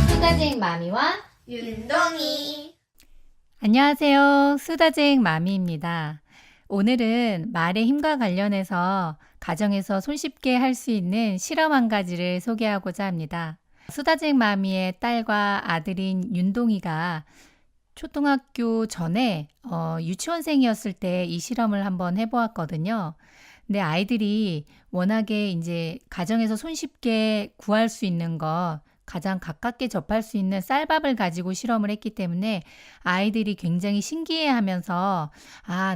수다쟁 마미와 윤동이. 안녕하세요. 수다쟁 마미입니다. 오늘은 말의 힘과 관련해서 가정에서 손쉽게 할 수 있는 실험 한 가지를 소개하고자 합니다. 수다쟁 마미의 딸과 아들인 윤동이가 초등학교 전에 유치원생이었을 때 이 실험을 한번 해보았거든요. 근데 아이들이 워낙에 이제 가정에서 손쉽게 구할 수 있는 거, 가장 가깝게 접할 수 있는 쌀밥을 가지고 실험을 했기 때문에 아이들이 굉장히 신기해하면서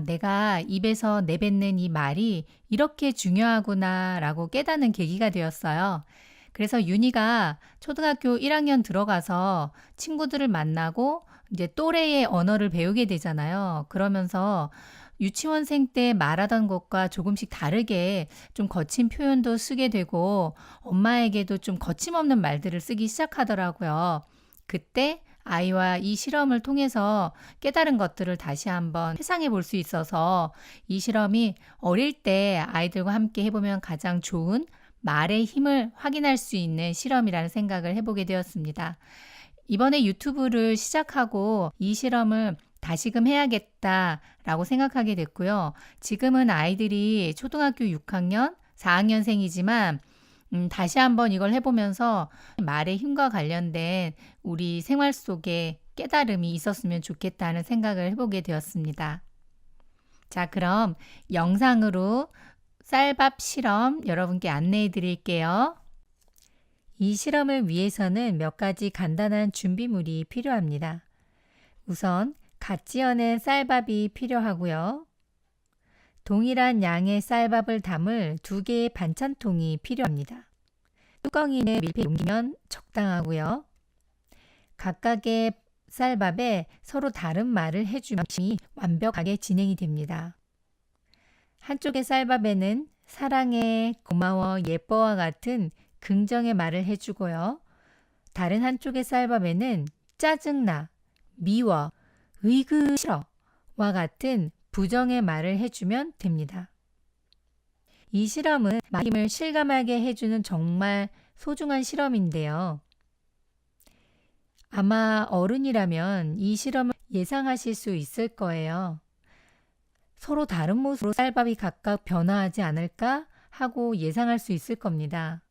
내가 입에서 내뱉는 이 말이 이렇게 중요하구나라고 깨닫는 계기가 되었어요. 그래서 윤희가 초등학교 1학년 들어가서 친구들을 만나고 이제 또래의 언어를 배우게 되잖아요. 그러면서 유치원생 때 말하던 것과 조금씩 다르게 좀 거친 표현도 쓰게 되고 엄마에게도 좀 거침없는 말들을 쓰기 시작하더라고요. 그때 아이와 이 실험을 통해서 깨달은 것들을 다시 한번 회상해 볼 수 있어서 이 실험이 어릴 때 아이들과 함께 해보면 가장 좋은 말의 힘을 확인할 수 있는 실험이라는 생각을 해보게 되었습니다. 이번에 유튜브를 시작하고 이 실험을 다시금 해야겠다라고 생각하게 됐고요. 지금은 아이들이 초등학교 6학년, 4학년생이지만 다시 한번 이걸 해보면서 말의 힘과 관련된 우리 생활 속에 깨달음이 있었으면 좋겠다는 생각을 해보게 되었습니다. 자, 그럼 영상으로 쌀밥 실험 여러분께 안내해 드릴게요. 이 실험을 위해서는 몇 가지 간단한 준비물이 필요합니다. 우선 갓 지어낸 쌀밥이 필요하고요. 동일한 양의 쌀밥을 담을 2개의 반찬통이 필요합니다. 뚜껑이는 밀폐 용기면 적당하고요. 각각의 쌀밥에 서로 다른 말을 해주면 완벽하게 진행이 됩니다. 한쪽의 쌀밥에는 사랑해, 고마워, 예뻐와 같은 긍정의 말을 해주고요. 다른 한쪽의 쌀밥에는 짜증나, 미워, 으이그 싫어와 같은 부정의 말을 해주면 됩니다. 이 실험은 말의 힘을 실감하게 해주는 정말 소중한 실험인데요. 아마 어른이라면 이 실험을 예상하실 수 있을 거예요. 서로 다른 모습으로 쌀밥이 각각 변화하지 않을까 하고 예상할 수 있을 겁니다.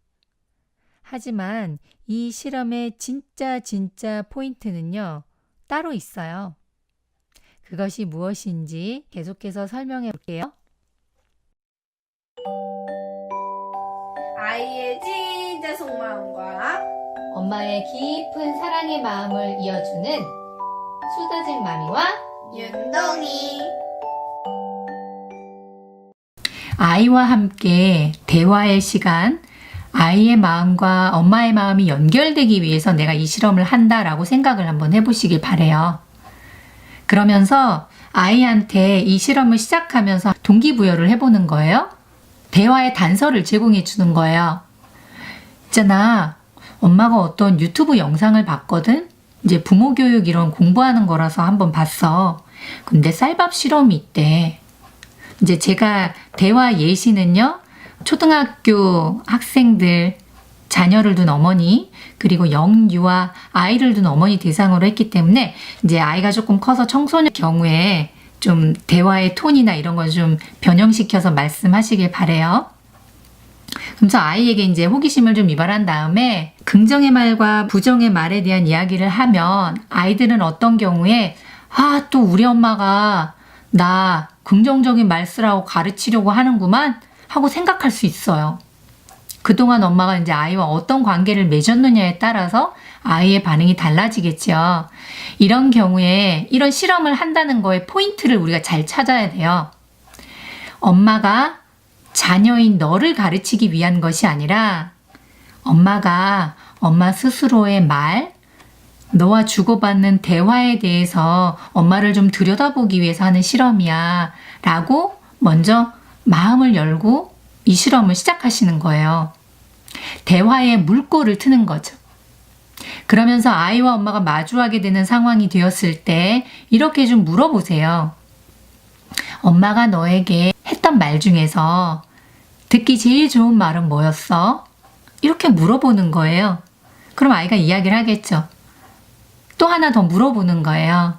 하지만 이 실험의 진짜 포인트는요, 따로 있어요. 그것이 무엇인지 계속해서 설명해 볼게요. 아이의 진짜 속마음과 엄마의 깊은 사랑의 마음을 이어주는 수다쟁 마미와 윤동이. 아이와 함께 대화의 시간, 아이의 마음과 엄마의 마음이 연결되기 위해서 내가 이 실험을 한다라고 생각을 한번 해보시길 바래요. 그러면서 아이한테 이 실험을 시작하면서 동기부여를 해보는 거예요. 대화의 단서를 제공해 주는 거예요. 있잖아, 엄마가 어떤 유튜브 영상을 봤거든? 이제 부모 교육 이런 공부하는 거라서 한번 봤어. 근데 쌀밥 실험이 있대. 이제 제가 대화 예시는요, 초등학교 학생들, 자녀를 둔 어머니, 그리고 영유아 아이를 둔 어머니 대상으로 했기 때문에 이제 아이가 조금 커서 청소년 경우에 좀 대화의 톤이나 이런 걸 좀 변형시켜서 말씀하시길 바래요. 그래서 아이에게 이제 호기심을 좀 유발한 다음에 긍정의 말과 부정의 말에 대한 이야기를 하면 아이들은 어떤 경우에 또 우리 엄마가 나 긍정적인 말 쓰라고 가르치려고 하는구만 하고 생각할 수 있어요. 그동안 엄마가 이제 아이와 어떤 관계를 맺었느냐에 따라서 아이의 반응이 달라지겠죠. 이런 경우에 이런 실험을 한다는 거에 포인트를 우리가 잘 찾아야 돼요. 엄마가 자녀인 너를 가르치기 위한 것이 아니라 엄마가 엄마 스스로의 말, 너와 주고받는 대화에 대해서 엄마를 좀 들여다보기 위해서 하는 실험이야 라고 먼저 마음을 열고 이 실험을 시작하시는 거예요. 대화에 물꼬를 트는 거죠. 그러면서 아이와 엄마가 마주하게 되는 상황이 되었을 때 이렇게 좀 물어보세요. 엄마가 너에게 했던 말 중에서 듣기 제일 좋은 말은 뭐였어? 이렇게 물어보는 거예요. 그럼 아이가 이야기를 하겠죠. 또 하나 더 물어보는 거예요.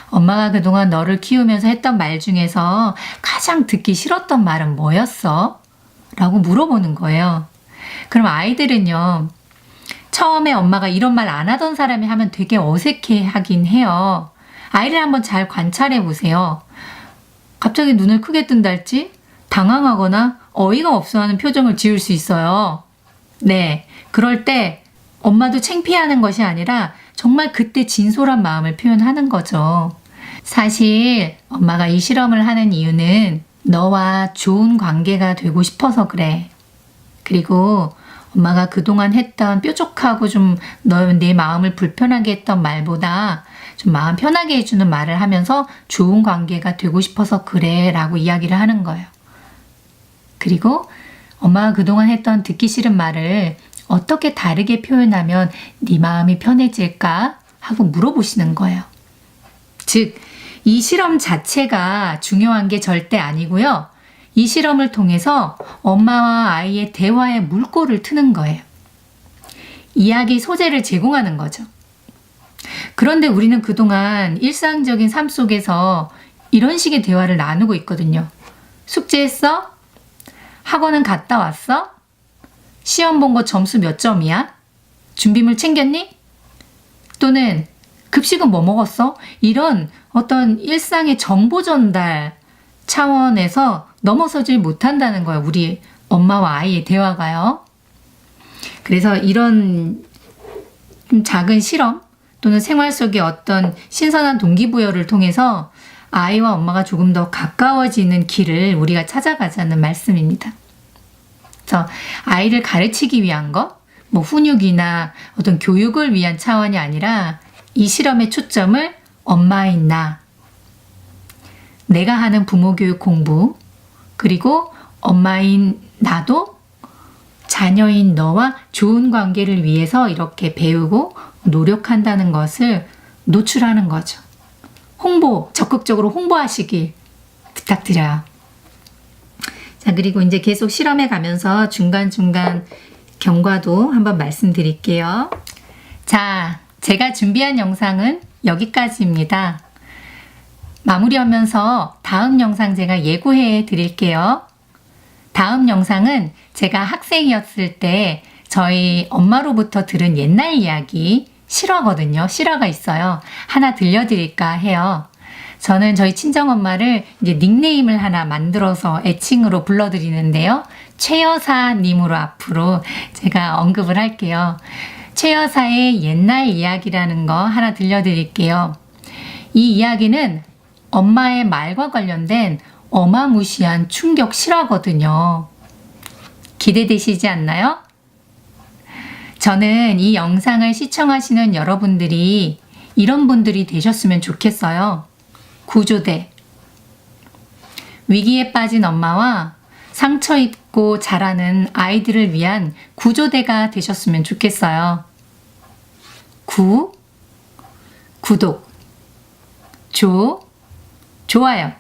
엄마가 그동안 너를 키우면서 했던 말 중에서 가장 듣기 싫었던 말은 뭐였어? 라고 물어보는 거예요. 그럼 아이들은요, 처음에 엄마가 이런 말 안 하던 사람이 하면 되게 어색해 하긴 해요. 아이를 한번 잘 관찰해 보세요. 갑자기 눈을 크게 뜬달지 당황하거나 어이가 없어 하는 표정을 지을 수 있어요. 네, 그럴 때 엄마도 창피하는 것이 아니라 정말 그때 진솔한 마음을 표현하는 거죠. 사실 엄마가 이 실험을 하는 이유는 너와 좋은 관계가 되고 싶어서 그래. 그리고 엄마가 그동안 했던 뾰족하고 좀 내 마음을 불편하게 했던 말보다 좀 마음 편하게 해주는 말을 하면서 좋은 관계가 되고 싶어서 그래 라고 이야기를 하는 거예요. 그리고 엄마가 그동안 했던 듣기 싫은 말을 어떻게 다르게 표현하면 네 마음이 편해질까 하고 물어보시는 거예요. 즉, 이 실험 자체가 중요한 게 절대 아니고요. 이 실험을 통해서 엄마와 아이의 대화의 물꼬를 트는 거예요. 이야기 소재를 제공하는 거죠. 그런데 우리는 그동안 일상적인 삶 속에서 이런 식의 대화를 나누고 있거든요. 숙제했어? 학원은 갔다 왔어? 시험 본 거 점수 몇 점이야? 준비물 챙겼니? 또는 급식은 뭐 먹었어? 이런 어떤 일상의 정보 전달 차원에서 넘어서질 못한다는 거예요. 우리 엄마와 아이의 대화가요. 그래서 이런 좀 작은 실험 또는 생활 속의 어떤 신선한 동기부여를 통해서 아이와 엄마가 조금 더 가까워지는 길을 우리가 찾아가자는 말씀입니다. 그래서 아이를 가르치기 위한 것, 뭐 훈육이나 어떤 교육을 위한 차원이 아니라 이 실험의 초점을 엄마인 나, 내가 하는 부모 교육 공부, 그리고 엄마인 나도 자녀인 너와 좋은 관계를 위해서 이렇게 배우고 노력한다는 것을 노출하는 거죠. 적극적으로 홍보하시길 부탁드려요. 자, 그리고 이제 계속 실험해 가면서 중간중간 경과도 한번 말씀드릴게요. 자, 제가 준비한 영상은 여기까지입니다. 마무리하면서 다음 영상 제가 예고해 드릴게요. 다음 영상은 제가 학생이었을 때 저희 엄마로부터 들은 옛날 이야기 실화거든요. 실화가 있어요. 하나 들려드릴까 해요. 저는 저희 친정엄마를 이제 닉네임을 하나 만들어서 애칭으로 불러드리는데요. 최여사님으로 앞으로 제가 언급을 할게요. 최여사의 옛날 이야기라는 거 하나 들려드릴게요. 이 이야기는 엄마의 말과 관련된 어마무시한 충격 실화거든요. 기대되시지 않나요? 저는 이 영상을 시청하시는 여러분들이 이런 분들이 되셨으면 좋겠어요. 구조대. 위기에 빠진 엄마와 상처 입고 자라는 아이들을 위한 구조대가 되셨으면 좋겠어요. 구독. 좋아요.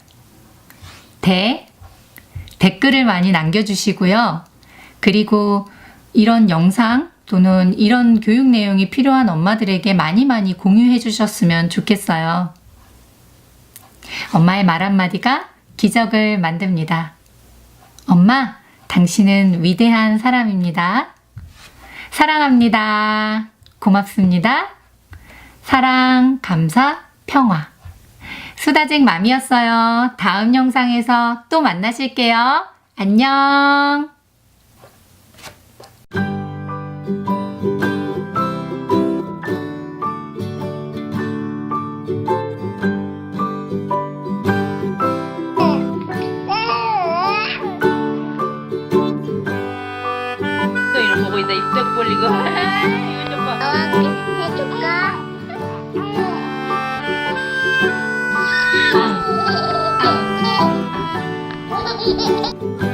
댓글을 많이 남겨주시고요. 그리고 이런 영상 또는 이런 교육 내용이 필요한 엄마들에게 많이 공유해 주셨으면 좋겠어요. 엄마의 말 한마디가 기적을 만듭니다. 엄마, 당신은 위대한 사람입니다. 사랑합니다. 고맙습니다. 사랑, 감사, 평화. 수다쟁 맘이었어요. 다음 영상에서 또 만나실게요. 안녕. 또 이런 보고 있다 입덕 벌리고 이거 좀 봐. 해줄까? 아.